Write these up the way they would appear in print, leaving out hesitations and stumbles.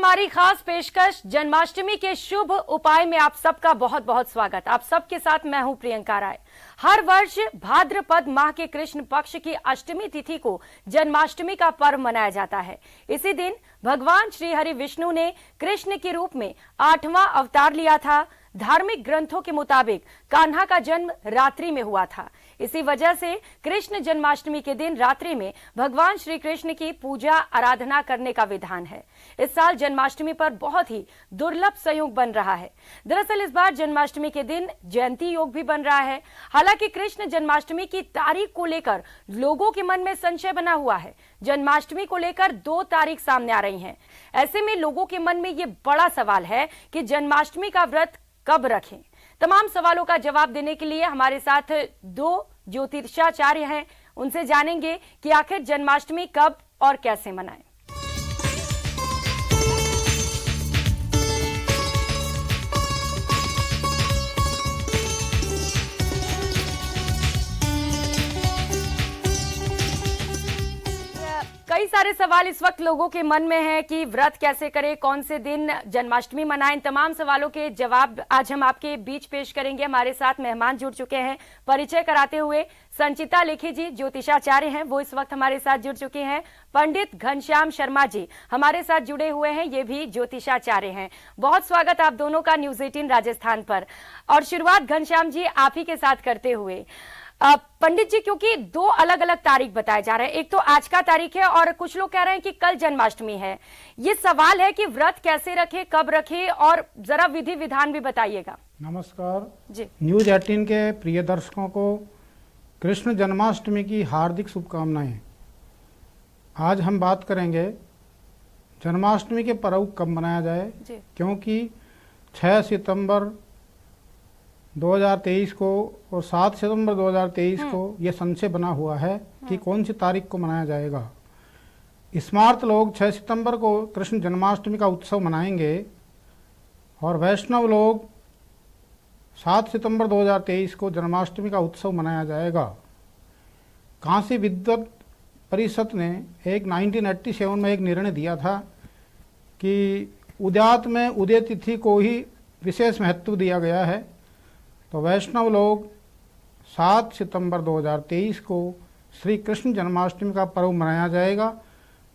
हमारी खास पेशकश जन्माष्टमी के शुभ उपाय में आप सबका बहुत बहुत स्वागत। आप सबके साथ मैं हूं प्रियंका राय। हर वर्ष भाद्रपद माह के कृष्ण पक्ष की अष्टमी तिथि को जन्माष्टमी का पर्व मनाया जाता है। इसी दिन भगवान श्री हरि विष्णु ने कृष्ण के रूप में 8वां अवतार लिया था। धार्मिक ग्रंथों के मुताबिक कान्हा का जन्म रात्रि में हुआ था। इसी वजह से कृष्ण जन्माष्टमी के दिन रात्रि में भगवान श्री कृष्ण की पूजा आराधना करने का विधान है। इस साल जन्माष्टमी पर बहुत ही दुर्लभ संयोग बन रहा है। दरअसल इस बार जन्माष्टमी के दिन जयंती योग भी बन रहा है। हालांकि कृष्ण जन्माष्टमी की तारीख को लेकर लोगों के मन में संशय बना हुआ है। जन्माष्टमी को लेकर 2 तारीख सामने आ रही हैं। ऐसे में लोगों के मन में ये बड़ा सवाल है कि जन्माष्टमी का व्रत कब रखें। तमाम सवालों का जवाब देने के लिए हमारे साथ 2 ज्योतिषाचार्य हैं। उनसे जानेंगे कि आखिर जन्माष्टमी कब और कैसे मनाएं। कई सारे सवाल इस वक्त लोगों के मन में है कि व्रत कैसे करें, कौन से दिन जन्माष्टमी मनाएं। तमाम सवालों के जवाब आज हम आपके बीच पेश करेंगे। हमारे साथ मेहमान जुड़ चुके हैं। परिचय कराते हुए संचिता लेखी जी ज्योतिषाचार्य हैं, वो इस वक्त हमारे साथ जुड़ चुके हैं। पंडित घनश्याम शर्मा जी हमारे साथ जुड़े हुए हैं, ये भी ज्योतिषाचार्य हैं। बहुत स्वागत आप दोनों का न्यूज 18 राजस्थान पर। और शुरुआत घनश्याम जी आप ही के साथ करते हुए, पंडित जी, क्योंकि 2 अलग अलग तारीख बताए जा रहे हैं, एक तो आज का तारीख है और कुछ लोग कह रहे हैं कि कल जन्माष्टमी है। ये सवाल है कि व्रत कैसे रखे, कब रखे, और जरा विधि विधान भी बताइएगा। नमस्कार जी। न्यूज 18 के प्रिय दर्शकों को कृष्ण जन्माष्टमी की हार्दिक शुभकामनाएं। आज हम बात करेंगे जन्माष्टमी के पर्व कब मनाया जाए, क्योंकि 6 सितंबर 2023 को और 7 सितंबर 2023 को यह संशय बना हुआ है कि कौन सी तारीख को मनाया जाएगा। स्मार्त लोग 6 सितंबर को कृष्ण जन्माष्टमी का उत्सव मनाएंगे और वैष्णव लोग 7 सितंबर 2023 को जन्माष्टमी का उत्सव मनाया जाएगा। काशी विद्वत परिषद ने 1987 में एक निर्णय दिया था कि उद्यात में उदय तिथि को ही विशेष महत्व दिया गया है। तो वैष्णव लोग 7 सितंबर 2023 को श्री कृष्ण जन्माष्टमी का पर्व मनाया जाएगा।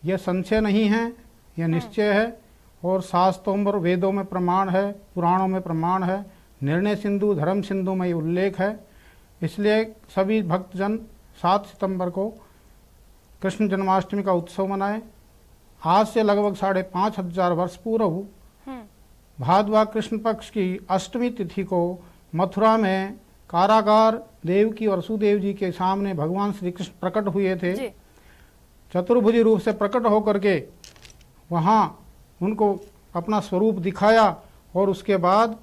यह संशय नहीं है, यह निश्चय है और शास्त्रों और वेदों में प्रमाण है, पुराणों में प्रमाण है, निर्णय सिंधु धर्म सिंधु में उल्लेख है। इसलिए सभी भक्तजन 7 सितंबर को कृष्ण जन्माष्टमी का उत्सव मनाएं। आज से लगभग 5,500 वर्ष पूर्व भाद्वा कृष्ण पक्ष की अष्टमी तिथि को मथुरा में कारागार देवकी और वसुदेव जी के सामने भगवान श्री कृष्ण प्रकट हुए थे। चतुर्भुजी रूप से प्रकट होकर के वहाँ उनको अपना स्वरूप दिखाया और उसके बाद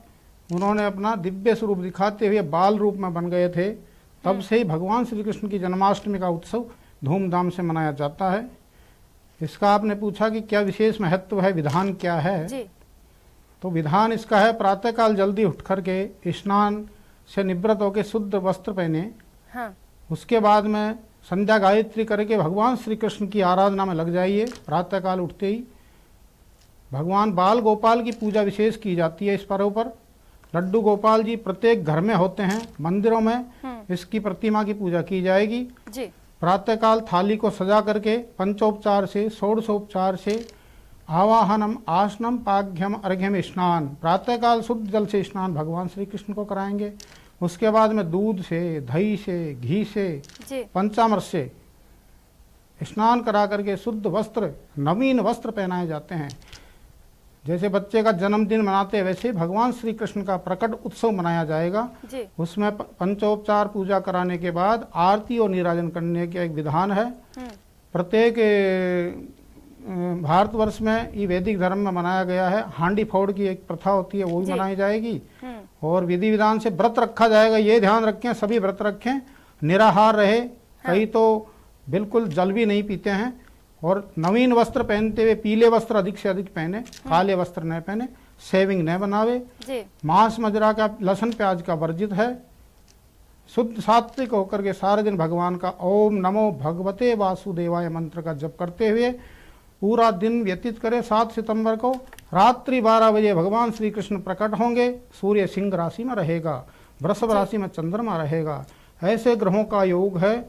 उन्होंने अपना दिव्य स्वरूप दिखाते हुए बाल रूप में बन गए थे। तब से ही भगवान श्री कृष्ण की जन्माष्टमी का उत्सव धूमधाम से मनाया जाता है। इसका आपने पूछा कि क्या विशेष महत्व है, विधान क्या है जी। तो विधान इसका है, प्रातःकाल जल्दी उठ करके स्नान से निवृत्त होकर शुद्ध वस्त्र पहने। हाँ। उसके बाद में संध्या गायत्री करके भगवान श्री कृष्ण की आराधना में लग जाइए। प्रातःकाल उठते ही भगवान बाल गोपाल की पूजा विशेष की जाती है। इस पर्व पर लड्डू गोपाल जी प्रत्येक घर में होते हैं, मंदिरों में इसकी प्रतिमा की पूजा की जाएगी जी। प्रातःकाल थाली को सजा करके पंचोपचार से षोडशोपचार से आवाहनम आसनम पाघ्यम अर्घ्यम स्नान, प्रातःकाल शुद्ध जल से स्नान भगवान श्री कृष्ण को कराएंगे। उसके बाद में दूध से, दही से, घी से, पंचामृत से स्नान करा करके शुद्ध वस्त्र, नवीन वस्त्र पहनाए जाते हैं। जैसे बच्चे का जन्मदिन मनाते हैं वैसे भगवान श्री कृष्ण का प्रकट उत्सव मनाया जाएगा। उसमें पंचोपचार पूजा कराने के बाद आरती और निराजन करने का एक विधान है। प्रत्येक भारतवर्ष में ये वैदिक धर्म में मनाया गया है। हांडी फोड़ की एक प्रथा होती है, वो भी मनाई जाएगी और विधि विधान से व्रत रखा जाएगा। ये ध्यान रखें, सभी व्रत रखें, निराहार रहे। कई तो बिल्कुल जल भी नहीं पीते हैं और नवीन वस्त्र पहनते हुए पीले वस्त्र अधिक से अधिक पहने, काले वस्त्र न पहने, सेविंग न बनावे, मांस मदिरा का, लहसुन प्याज का वर्जित है। शुद्ध सात्विक होकर के सारे दिन भगवान का ओम नमो भगवते वासुदेवाय मंत्र का जप करते हुए पूरा दिन व्यतीत करें। 7 सितंबर को रात्रि 12 बजे भगवान श्री कृष्ण प्रकट होंगे। सूर्य सिंह राशि में रहेगा, वृषभ राशि में चंद्रमा रहेगा। ऐसे ग्रहों का योग है,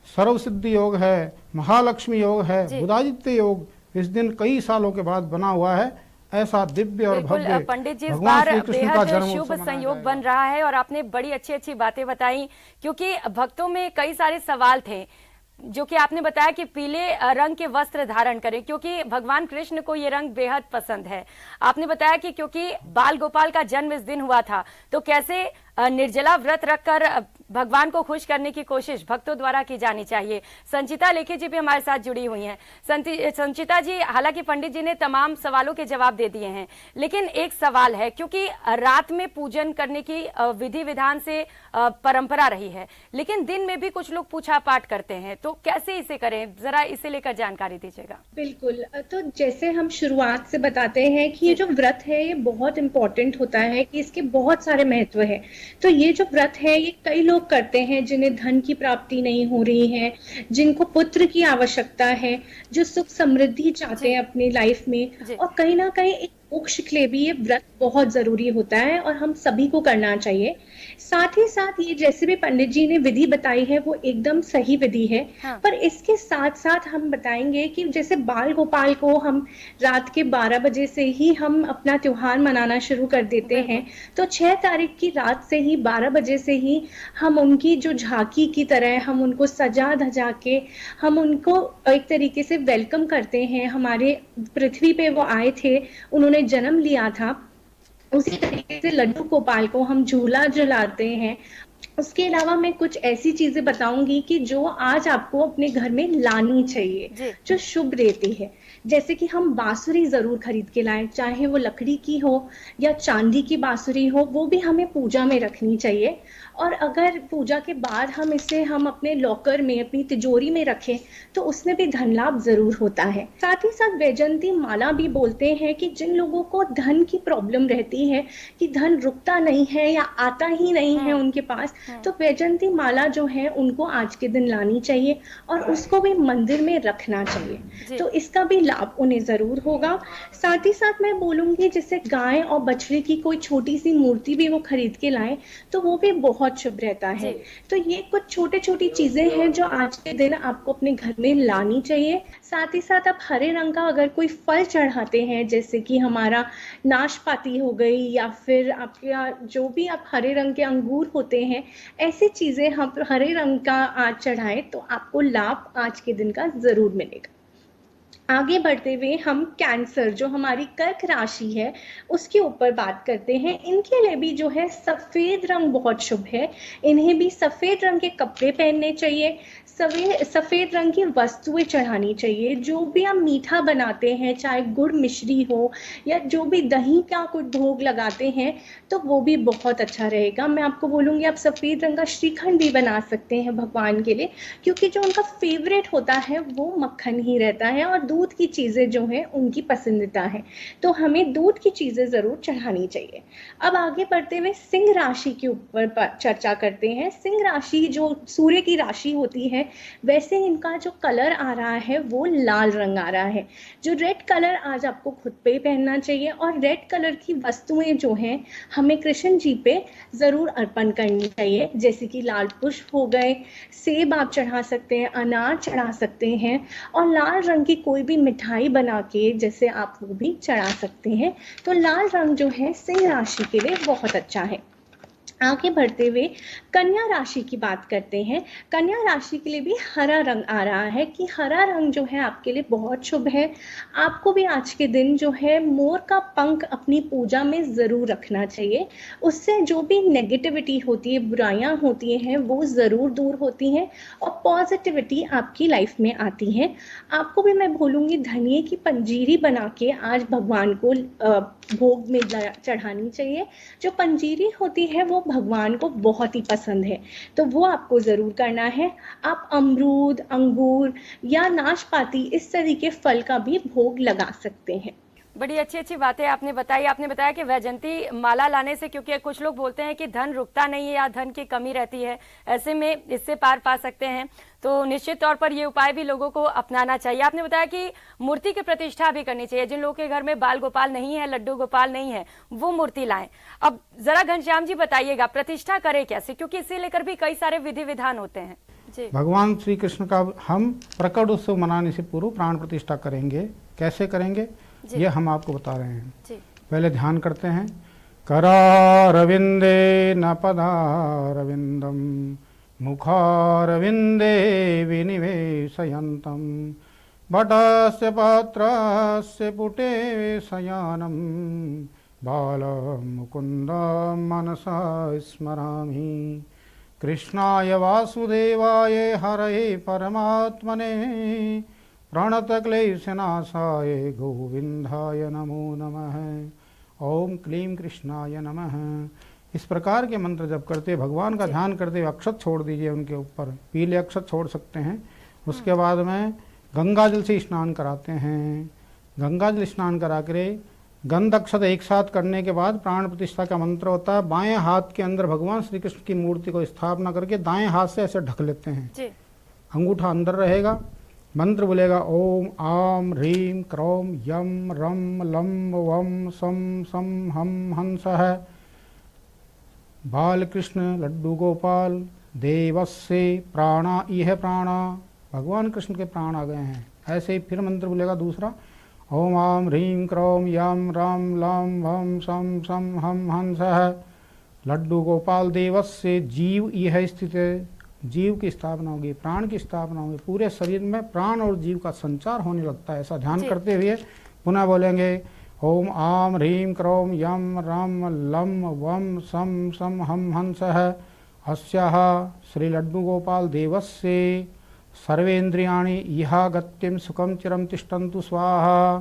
सर्व सिद्धि योग है, महालक्ष्मी योग है, बुधादित्य योग इस दिन कई सालों के बाद बना हुआ है। ऐसा दिव्य और भव्य पंडित जी, इस भगवान बार श्री कृष्ण का बेहद जन्म शुभ उत्सव मनाया संयोग जाएगा। बन रहा है और आपने बड़ी अच्छी अच्छी बातें बताई, क्योंकि भक्तों में कई सारे सवाल थे, जो कि आपने बताया कि पीले रंग के वस्त्र धारण करें, क्योंकि भगवान कृष्ण को ये रंग बेहद पसंद है। आपने बताया कि क्योंकि बाल गोपाल का जन्म इस दिन हुआ था, तो कैसे निर्जला व्रत रखकर भगवान को खुश करने की कोशिश भक्तों द्वारा की जानी चाहिए। संचिता लेखी जी भी हमारे साथ जुड़ी हुई हैं। संचिता जी, हालांकि पंडित जी ने तमाम सवालों के जवाब दे दिए हैं, लेकिन एक सवाल है, क्योंकि रात में पूजन करने की विधि विधान से परंपरा रही है, लेकिन दिन में भी कुछ लोग पूजा पाठ करते हैं, तो कैसे इसे करें, जरा इसे लेकर जानकारी दीजिएगा। बिल्कुल, तो जैसे हम शुरुआत से बताते हैं कि ये जो व्रत है ये बहुत इम्पोर्टेंट होता है, कि इसके बहुत सारे महत्व है। तो ये जो व्रत है ये कई लोग करते हैं जिन्हें धन की प्राप्ति नहीं हो रही है, जिनको पुत्र की आवश्यकता है, जो सुख समृद्धि चाहते हैं अपनी लाइफ में, और कहीं ना कहीं एक मोक्ष के लिए भी ये व्रत बहुत जरूरी होता है और हम सभी को करना चाहिए। साथ ही साथ ये जैसे भी पंडित जी ने विधि बताई है वो एकदम सही विधि है। हाँ। पर इसके साथ साथ हम बताएंगे कि जैसे बाल गोपाल को हम रात के 12 बजे से ही हम अपना त्योहार मनाना शुरू कर देते हैं, तो 6 तारीख की रात से ही 12 बजे से ही हम उनकी जो झांकी की तरह हम उनको सजा धजा के हम उनको एक तरीके से वेलकम करते हैं। हमारे पृथ्वी पे वो आए थे, उन्होंने जन्म लिया था, उसी तरीके से लड्डू गोपाल को हम झूला झुलाते हैं। उसके अलावा मैं कुछ ऐसी चीजें बताऊंगी कि जो आज आपको अपने घर में लानी चाहिए, जो शुभ रहती है। जैसे कि हम बांसुरी जरूर खरीद के लाएं, चाहे वो लकड़ी की हो या चांदी की बांसुरी हो, वो भी हमें पूजा में रखनी चाहिए। और अगर पूजा के बाद हम अपने लॉकर में, अपनी तिजोरी में रखें, तो उसमें भी धन लाभ जरूर होता है। साथ ही साथ वैजयंती माला भी बोलते हैं कि जिन लोगों को धन की प्रॉब्लम रहती है, कि धन रुकता नहीं है या आता ही नहीं है उनके पास, तो वैजयंती माला जो है उनको आज के दिन लानी चाहिए और उसको भी मंदिर में रखना चाहिए, तो इसका भी लाभ उन्हें जरूर होगा। साथ ही साथ मैं बोलूंगी जैसे गाय और बछड़े की कोई छोटी सी मूर्ति भी वो खरीद के लाएं, तो वो भी बहुत शुभ रहता है। तो ये कुछ छोटी छोटी चीजें हैं जो आज के दिन आपको अपने घर में लानी चाहिए। साथ ही साथ आप हरे रंग का अगर कोई फल चढ़ाते हैं, जैसे कि हमारा नाशपाती हो गई या फिर आपके जो भी आप हरे रंग के अंगूर होते हैं, ऐसी चीजें हम हरे रंग का आज चढ़ाएं तो आपको लाभ आज के दिन का जरूर मिलेगा। आगे बढ़ते हुए हम कैंसर, जो हमारी कर्क राशि है, उसके ऊपर बात करते हैं। इनके लिए भी जो है सफेद रंग बहुत शुभ है। इन्हें भी सफेद रंग के कपड़े पहनने चाहिए, सफेद रंग की वस्तुएं चढ़ानी चाहिए। जो भी हम मीठा बनाते हैं, चाहे गुड़ मिश्री हो या जो भी दही का कुछ भोग लगाते हैं, तो वो भी बहुत अच्छा रहेगा। मैं आपको बोलूँगी आप सफेद रंग का श्रीखंड भी बना सकते हैं भगवान के लिए, क्योंकि जो उनका फेवरेट होता है वो मक्खन ही रहता है और दूध की चीज़ें जो हैं उनकी पसंदीदा है, तो हमें दूध की चीज़ें ज़रूर चढ़ानी चाहिए। अब आगे बढ़ते हुए सिंह राशि के ऊपर चर्चा करते हैं। सिंह राशि जो सूर्य की राशि होती है, वैसे इनका जो कलर आ रहा है वो लाल रंग आ रहा है। जो रेड कलर आज आपको खुद पे ही पहनना चाहिए और रेड कलर की वस्तुएं जो हैं हमें कृष्ण जी पे ज़रूर अर्पण करनी चाहिए, जैसे कि लाल पुष्प हो गए, सेब आप चढ़ा सकते हैं, अनार चढ़ा सकते हैं, और लाल रंग की कोई भी मिठाई बना के जैसे आप वो भी चढ़ा सकते हैं। तो लाल रंग जो है सिंह राशि के लिए बहुत अच्छा है। आगे बढ़ते हुए कन्या राशि की बात करते हैं। कन्या राशि के लिए भी हरा रंग आ रहा है, कि हरा रंग जो है आपके लिए बहुत शुभ है। आपको भी आज के दिन जो है मोर का पंख अपनी पूजा में ज़रूर रखना चाहिए। उससे जो भी नेगेटिविटी होती है, बुराइयां होती हैं, वो ज़रूर दूर होती हैं और पॉजिटिविटी आपकी लाइफ में आती है। आपको भी मैं बोलूँगी धनिये की पंजीरी बना के आज भगवान को भोग में चढ़ानी चाहिए। जो पंजीरी होती है वो भगवान को बहुत ही पसंद है, तो वो आपको ज़रूर करना है। आप अमरूद, अंगूर या नाशपाती इस तरीके फल का भी भोग लगा सकते हैं। बड़ी अच्छी अच्छी बातें आपने बताई। आपने बताया कि वैजयंती माला लाने से, क्योंकि कुछ लोग बोलते हैं कि धन रुकता नहीं है या धन की कमी रहती है, ऐसे में इससे पार पा सकते हैं, तो निश्चित तौर पर ये उपाय भी लोगों को अपनाना चाहिए। आपने बताया कि मूर्ति की प्रतिष्ठा भी करनी चाहिए। जिन लोगों के घर में बाल गोपाल नहीं है, लड्डू गोपाल नहीं है, वो मूर्ति लाएं। अब जरा घनश्याम जी बताइएगा, प्रतिष्ठा करें कैसे, क्योंकि इसे लेकर भी कई सारे विधि विधान होते हैं जी। भगवान श्री कृष्ण का हम प्रकट उत्सव मनाने से पूर्व प्राण प्रतिष्ठा करेंगे। कैसे करेंगे ये हम आपको बता रहे हैं जी। पहले ध्यान करते हैं। करारविंदे न पदारविंदम मुखारविंदे विनिवेशयन्तम बटस्य पात्रस्य पुटे शयानं बालमुकुन्दं मनसा स्मरामि। कृष्णाय वासुदेवाय हरये परमात्मने प्रणतक्लेशनाशाय गोविंदाय नमो नमः। ओम क्लीं कृष्णाय नमः। इस प्रकार के मंत्र जब करते भगवान का ध्यान करते हुए अक्षत छोड़ दीजिए उनके ऊपर, पीले अक्षत छोड़ सकते हैं। उसके बाद में गंगा जल से स्नान कराते हैं। गंगा जल स्नान करा करे गंध अक्षत एक साथ करने के बाद प्राण प्रतिष्ठा का मंत्र होता है। बाएं हाथ के अंदर भगवान श्री कृष्ण की मूर्ति को स्थापना करके दाएं हाथ से ऐसे ढक लेते हैं जी। अंगूठा अंदर रहेगा। मंत्र बोलेगा ओम आम ह्रीम क्रौम यम रम लम वम सम सम हम हंस है बाल कृष्ण लड्डू गोपाल देवस्य प्राणा इह प्राणा। भगवान कृष्ण के प्राण आ गए हैं। ऐसे ही फिर मंत्र बोलेगा दूसरा ओम आम ह्रीम क्रौम यम रम लम वम सम सम हम हंस है लड्डू गोपाल देवस्य जीव इह स्थित है। जीव की स्थापना होगी, प्राण की स्थापना होगी, पूरे शरीर में प्राण और जीव का संचार होने लगता है। ऐसा ध्यान करते हुए पुनः बोलेंगे ओम आम ह्रीम क्रौम यम रम लम वम सम सम हम हंस है अस्याः श्री लड्डू गोपाल देवस्य सर्वेन्द्रियाणि इहा गत्यम सुखम चिरम तिष्ठन्तु स्वाहा।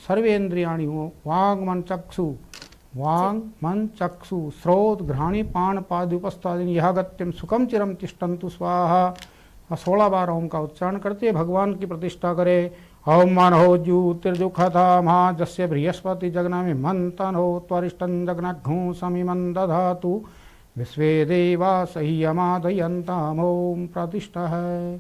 सर्वेन्द्रियाणि वांग मन चक्षु वांग मन चक्षु स्रोत घ्राणी पाण पाद उपस्थादिनी यह गत्यम सुखम चिरम तिष्ठन्तु स्वाहा। 16 बार ओम का उच्चारण करते भगवान की प्रतिष्ठा करे। ओम मन हो जू तिर्जुखथा महा जस्य बृहस्पति जगनामि मंतन हो त्वरिष्टं जगनघ्नु समिमं दधातु विश्वे देवा सह्यमादयन्ताम् ओम प्रतिष्ठा है।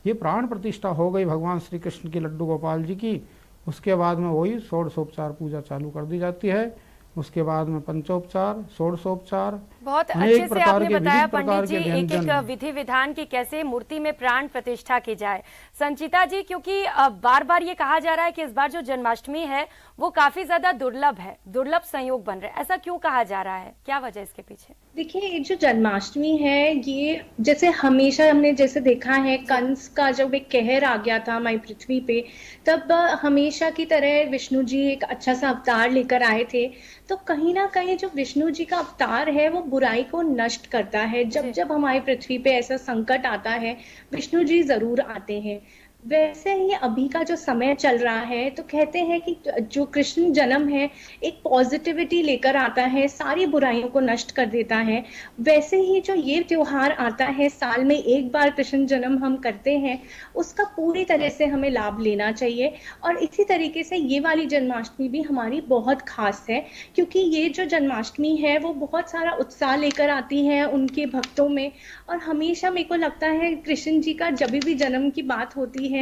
ये प्राण प्रतिष्ठा हो गई भगवान श्री कृष्ण की लड्डू गोपाल जी की। उसके बाद में वही षोडशोपचार पूजा चालू कर दी जाती है। उसके बाद में पंचोपचार षोडशोपचार बहुत अच्छे से आपने बताया पंडित जी एक एक विधि विधान की कैसे मूर्ति में प्राण प्रतिष्ठा की जाए। संचिता जी, क्योंकि बार बार ये कहा जा रहा है कि इस बार जो जन्माष्टमी है वो काफी ज्यादा दुर्लभ है, दुर्लभ संयोग बन रहे हैं, ऐसा क्यों कहा जा रहा है, क्या वजह इसके पीछे? देखिए, ये जो जन्माष्टमी है ये जैसे हमेशा हमने जैसे देखा है, कंस का जब एक कहर आ गया था हमारी पृथ्वी पे, तब हमेशा की तरह विष्णु जी एक अच्छा सा अवतार लेकर आए थे। तो कहीं ना कहीं जो विष्णु जी का अवतार है वो बुराई को नष्ट करता है। जब जब हमारी पृथ्वी पे ऐसा संकट आता है विष्णु जी जरूर आते हैं। वैसे ही अभी का जो समय चल रहा है तो कहते हैं कि जो कृष्ण जन्म है एक पॉजिटिविटी लेकर आता है, सारी बुराइयों को नष्ट कर देता है। वैसे ही जो ये त्योहार आता है, साल में एक बार कृष्ण जन्म हम करते हैं, उसका पूरी तरह से हमें लाभ लेना चाहिए। और इसी तरीके से ये वाली जन्माष्टमी भी हमारी बहुत खास है, क्योंकि ये जो जन्माष्टमी है वो बहुत सारा उत्साह लेकर आती है उनके भक्तों में। और हमेशा मेरे को लगता है कृष्ण जी का जब भी जन्म की बात होती है,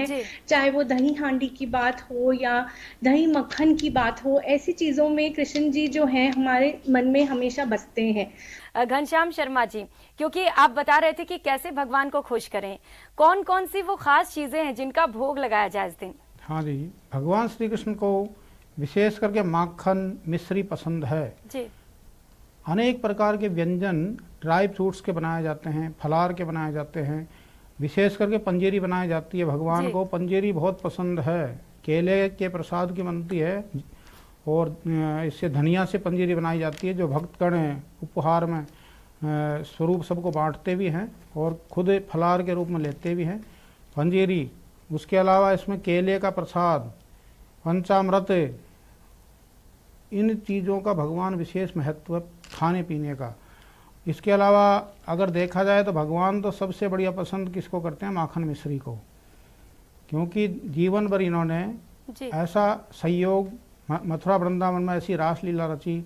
चाहे वो दही हांडी की बात हो या दही मक्खन की बात हो, ऐसी चीजों में कृष्ण जी जो हैं हमारे मन में हमेशा बसते हैं। घनश्याम शर्मा जी, क्योंकि आप बता रहे थे कि कैसे भगवान को खुश करें, कौन कौन सी वो खास चीजें हैं जिनका भोग लगाया जाए इस दिन? हाँ जी, भगवान श्री कृष्ण को विशेष करके माखन मिश्री पसंद है जी। अनेक प्रकार के व्यंजन ड्राई फ्रूट्स के बनाए जाते हैं, फलार के बनाए जाते हैं। विशेष करके पंजेरी बनाई जाती है। भगवान को पंजेरी बहुत पसंद है, केले के प्रसाद की बनती है और इससे धनिया से पंजेरी बनाई जाती है, जो भक्तगण उपहार में स्वरूप सबको बांटते भी हैं और खुद फलार के रूप में लेते भी हैं पंजेरी। उसके अलावा इसमें केले का प्रसाद, पंचामृत, इन चीज़ों का भगवान विशेष महत्व खाने पीने का। इसके अलावा अगर देखा जाए तो भगवान तो सबसे बढ़िया पसंद किसको करते हैं? माखन मिश्री को, क्योंकि जीवन भर इन्होंने ऐसा संयोग मथुरा वृंदावन में ऐसी रासलीला रची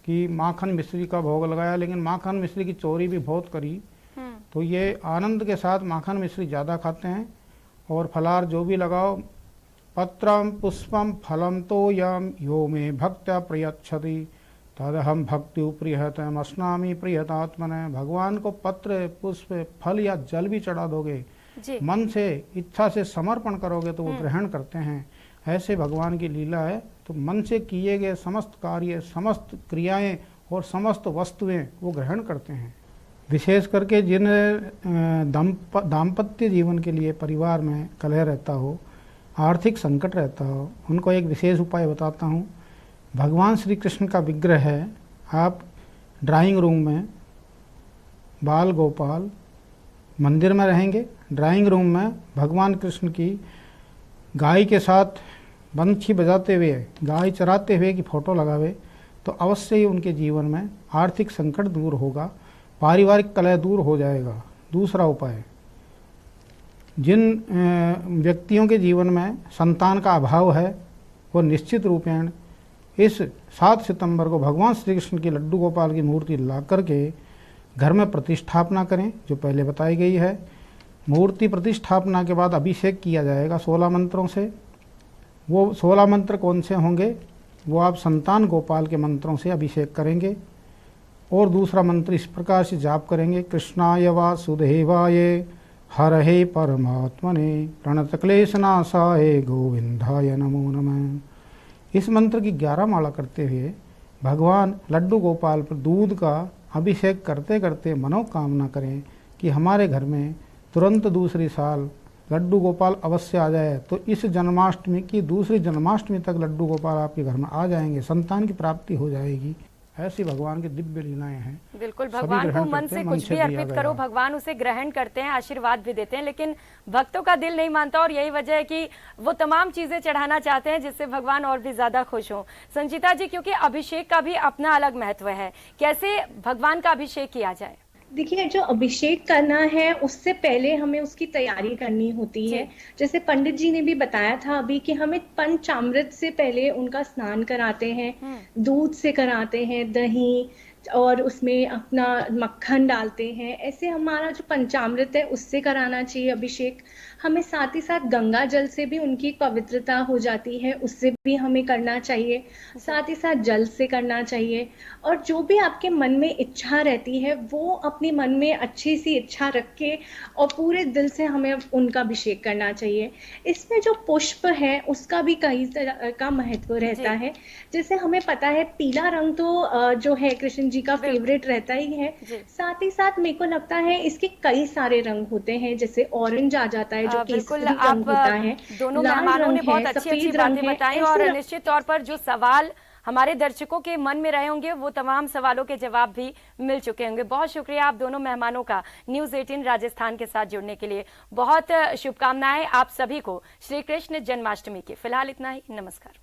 कि माखन मिश्री का भोग लगाया, लेकिन माखन मिश्री की चोरी भी बहुत करी। तो ये आनंद के साथ माखन मिश्री ज़्यादा खाते हैं। और फलार जो भी लगाओ, पत्रम पुष्पम फलम तो यम यो मे भक्त्या प्रयच्छति तदहम भक्ति प्रियतम अस्नामी प्रियतात्मने। भगवान को पत्र पुष्प फल या जल भी चढ़ा दोगे, मन से इच्छा से समर्पण करोगे तो वो ग्रहण करते हैं। ऐसे भगवान की लीला है। तो मन से किए गए समस्त कार्य, समस्त क्रियाएं और समस्त वस्तुएं वो ग्रहण करते हैं। विशेष करके जिन दाम्पत्य जीवन के लिए परिवार में कलह रहता हो, आर्थिक संकट रहता हो, उनको एक विशेष उपाय बताता हूँ। भगवान श्री कृष्ण का विग्रह है, आप ड्राइंग रूम में बाल गोपाल मंदिर में रहेंगे, ड्राइंग रूम में भगवान कृष्ण की गाय के साथ बंशी बजाते हुए, गाय चराते हुए की फोटो लगावे तो अवश्य ही उनके जीवन में आर्थिक संकट दूर होगा, पारिवारिक कलह दूर हो जाएगा। दूसरा उपाय, जिन व्यक्तियों के जीवन में संतान का अभाव है वो निश्चित रूपेण इस 7 सितंबर को भगवान श्री कृष्ण की लड्डू गोपाल की मूर्ति ला करके घर में प्रतिष्ठापना करें, जो पहले बताई गई है। मूर्ति प्रतिष्ठापना के बाद अभिषेक किया जाएगा 16 मंत्रों से। वो 16 मंत्र कौन से होंगे, वो आप संतान गोपाल के मंत्रों से अभिषेक करेंगे। और दूसरा मंत्र इस प्रकार से जाप करेंगे, कृष्णाय वासुदेवाय हरहे परमात्मने प्रणत क्लेशनाशाय गोविंदाय नमो नमः। इस मंत्र की 11 माला करते हुए भगवान लड्डू गोपाल पर दूध का अभिषेक करते करते मनोकामना करें कि हमारे घर में तुरंत दूसरी साल लड्डू गोपाल अवश्य आ जाए। तो इस जन्माष्टमी की दूसरी जन्माष्टमी तक लड्डू गोपाल आपके घर में आ जाएंगे, संतान की प्राप्ति हो जाएगी। ऐसी भगवान की दिव्य लीलाएं हैं। बिल्कुल, भगवान को मन से कुछ भी अर्पित करो, भगवान उसे ग्रहण करते हैं, आशीर्वाद भी देते हैं। लेकिन भक्तों का दिल नहीं मानता और यही वजह है कि वो तमाम चीजें चढ़ाना चाहते हैं जिससे भगवान और भी ज्यादा खुश हों। संचिता जी, क्योंकि अभिषेक का भी अपना अलग महत्व है, कैसे भगवान का अभिषेक किया जाए? देखिए, जो अभिषेक करना है उससे पहले हमें उसकी तैयारी करनी होती है। जैसे पंडित जी ने भी बताया था अभी कि हमें पंचामृत से पहले उनका स्नान कराते हैं, दूध से कराते हैं, दही और उसमें अपना मक्खन डालते हैं। ऐसे हमारा जो पंचामृत है उससे कराना चाहिए अभिषेक। हमें साथ ही साथ गंगा जल से भी उनकी पवित्रता हो जाती है, उससे भी हमें करना चाहिए। साथ ही साथ जल से करना चाहिए। और जो भी आपके मन में इच्छा रहती है वो अपने मन में अच्छी सी इच्छा रख के और पूरे दिल से हमें उनका अभिषेक करना चाहिए। इसमें जो पुष्प है उसका भी कई तरह का महत्व रहता है। जैसे हमें पता है पीला रंग तो जो है कृष्ण जी का फेवरेट रहता ही है। साथ ही साथ मेरे को लगता है इसके कई सारे रंग होते हैं, जैसे ऑरेंज आ जाता है जो केसरी रंग होता है। दोनों मेहमानों ने बहुत अच्छी बातें बताई और निश्चित तौर पर जो सवाल हमारे दर्शकों के मन में रहे होंगे वो तमाम सवालों के जवाब भी मिल चुके होंगे। बहुत शुक्रिया आप दोनों मेहमानों का न्यूज़ 18 राजस्थान के साथ जुड़ने के लिए। बहुत शुभकामनाएं आप सभी को श्री कृष्ण जन्माष्टमी की। फिलहाल इतना ही, नमस्कार।